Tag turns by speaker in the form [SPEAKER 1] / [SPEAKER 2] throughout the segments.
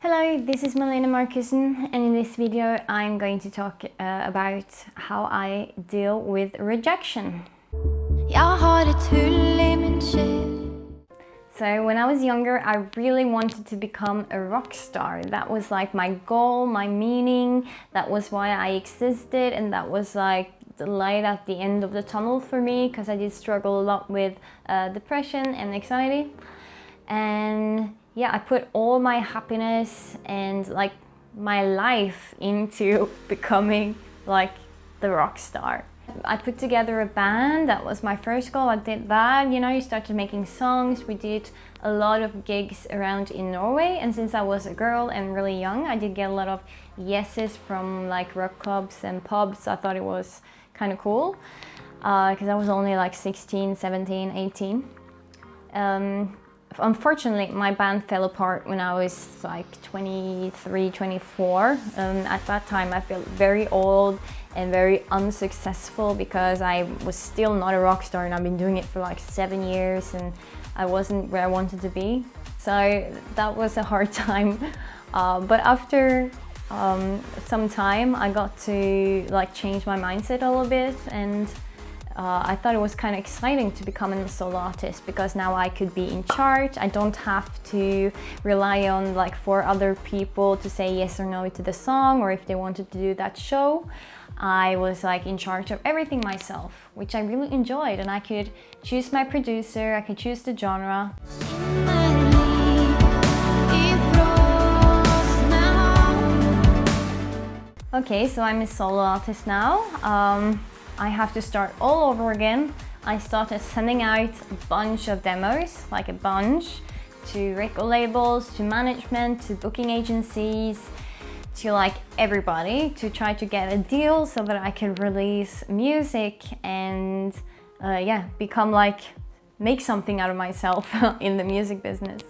[SPEAKER 1] Hello, this is Malene Markussen, and in this video I'm going to talk about how I deal with rejection. So when I was younger, I really wanted to become a rock star. That was like my goal, my meaning. That was why I existed, and that was like the light at the end of the tunnel for me, because I did struggle a lot with depression and anxiety. And yeah, I put all my happiness and like my life into becoming like the rock star. I put together a band. That was my first goal. I did that, you started making songs. We did a lot of gigs around in Norway, and since I was a girl and really young, I did get a lot of yeses from like rock clubs and pubs. I thought it was kind of cool because I was only like 16, 17, 18. Unfortunately, my band fell apart when I was like 23, 24. At that time, I felt very old and very unsuccessful because I was still not a rock star, and I've been doing it for like 7 years, and I wasn't where I wanted to be. So that was a hard time. But after some time, I got to like change my mindset a little bit, and I thought it was kind of exciting to become a solo artist, because now I could be in charge. I don't have to rely on like 4 other people to say yes or no to the song, or if they wanted to do that show. I was like in charge of everything myself, which I really enjoyed, and I could choose my producer, I could choose the genre. Okay, so I'm a solo artist now. I have to start all over again. I started sending out a bunch of demos, like a bunch, to record labels, to management, to booking agencies, to like everybody, to try to get a deal so that I could release music and yeah, become like, make something out of myself in the music business.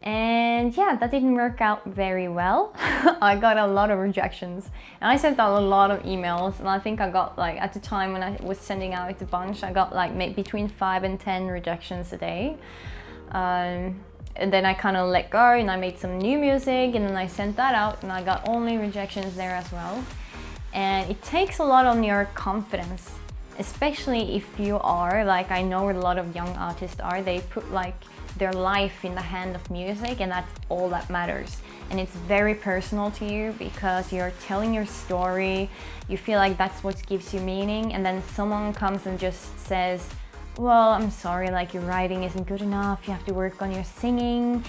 [SPEAKER 1] And yeah, that didn't work out very well. I got a lot of rejections, and I sent out a lot of emails, and I think I got like, at the time when I was sending out a bunch, I got like maybe between 5 and 10 rejections a day. And then I kind of let go, and I made some new music, and then I sent that out, and I got only rejections there as well. And it takes a lot on your confidence, especially if you are, like I know a lot of young artists are, they put like their life in the hand of music, and that's all that matters. And it's very personal to you because you're telling your story. You feel like that's what gives you meaning, and then someone comes and just says, well, I'm sorry, like your writing isn't good enough, you have to work on your singing,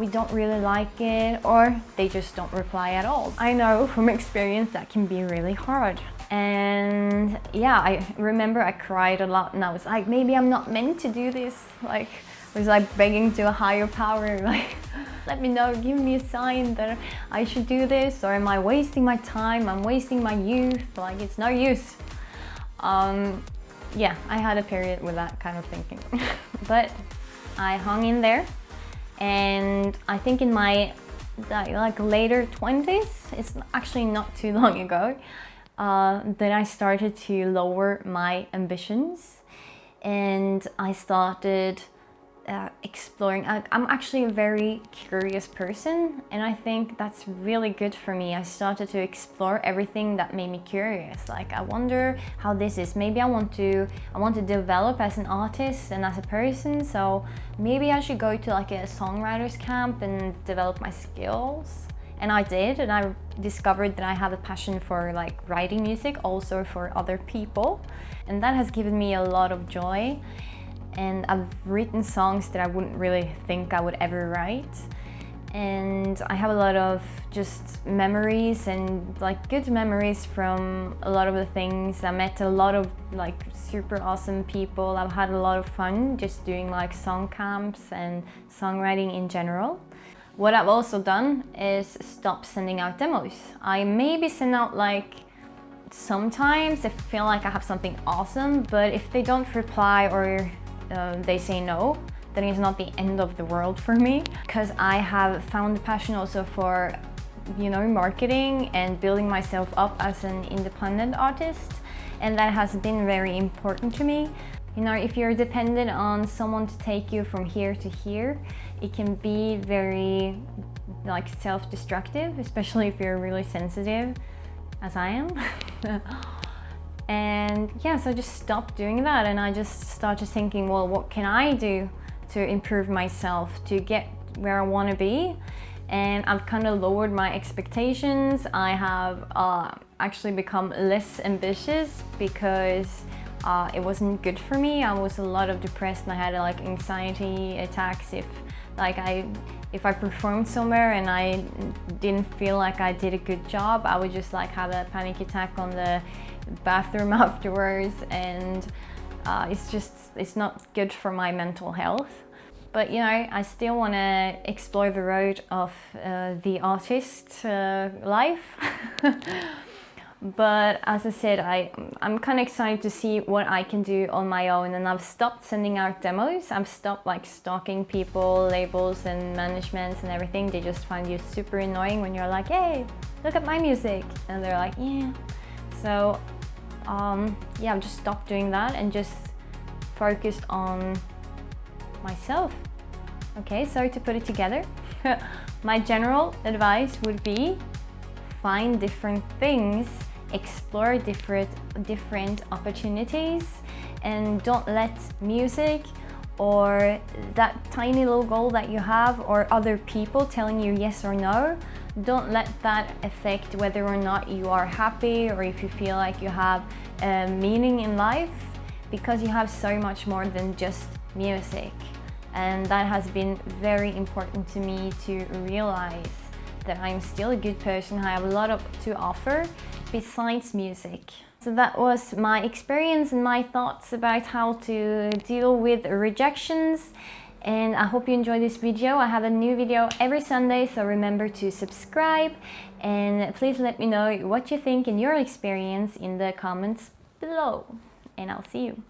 [SPEAKER 1] we don't really like it, or they just don't reply at all. I know from experience that can be really hard. And yeah, I remember I cried a lot, and I was like, maybe I'm not meant to do this. Like, I was like begging to a higher power, like, let me know, give me a sign that I should do this, or am I wasting my time? I'm wasting my youth, like it's no use. Yeah, I had a period with that kind of thinking. But I hung in there, and I think in my like later 20s, it's actually not too long ago, that I started to lower my ambitions, and I started exploring. I'm actually a very curious person, and I think that's really good for me. I started to explore everything that made me curious. Like, I wonder how this is. Maybe I want to develop as an artist and as a person, so maybe I should go to like a songwriter's camp and develop my skills. And I did, and I discovered that I have a passion for like writing music also for other people, and that has given me a lot of joy. And I've written songs that I wouldn't really think I would ever write. And I have a lot of just memories, and like good memories from a lot of the things. I met a lot of like super awesome people. I've had a lot of fun just doing like song camps and songwriting in general. What I've also done is stop sending out demos. I maybe send out like sometimes if I feel like I have something awesome, but if they don't reply or they say no, then it's not the end of the world for me, because I have found a passion also for, marketing and building myself up as an independent artist, and that has been very important to me. If you're dependent on someone to take you from here to here, it can be very like self-destructive, especially if you're really sensitive, as I am. And yeah, so I just stopped doing that, and I just started thinking, well, what can I do to improve myself to get where I want to be? And I've kind of lowered my expectations. I have actually become less ambitious because it wasn't good for me. I was a lot of depressed, and I had like anxiety attacks if I performed somewhere and I didn't feel like I did a good job. I would just like have a panic attack on the bathroom afterwards, and it's not good for my mental health. But you know, I still want to explore the road of the artist life. But as I said, I'm kind of excited to see what I can do on my own, and I've stopped sending out demos. I've stopped like stalking people, labels and managements and everything. They just find you super annoying when you're like, hey, look at my music, and they're like, yeah. So yeah, I've just stopped doing that and just focused on myself. Okay, so to put it together, my general advice would be find different things, explore different opportunities, and don't let music or that tiny little goal that you have or other people telling you yes or no, don't let that affect whether or not you are happy or if you feel like you have a meaning in life, because you have so much more than just music. And that has been very important to me to realize that I'm still a good person. I have a lot to offer besides music. So that was my experience and my thoughts about how to deal with rejections. And I hope you enjoyed this video. I have a new video every Sunday, so remember to subscribe. And please let me know what you think and your experience in the comments below. And I'll see you.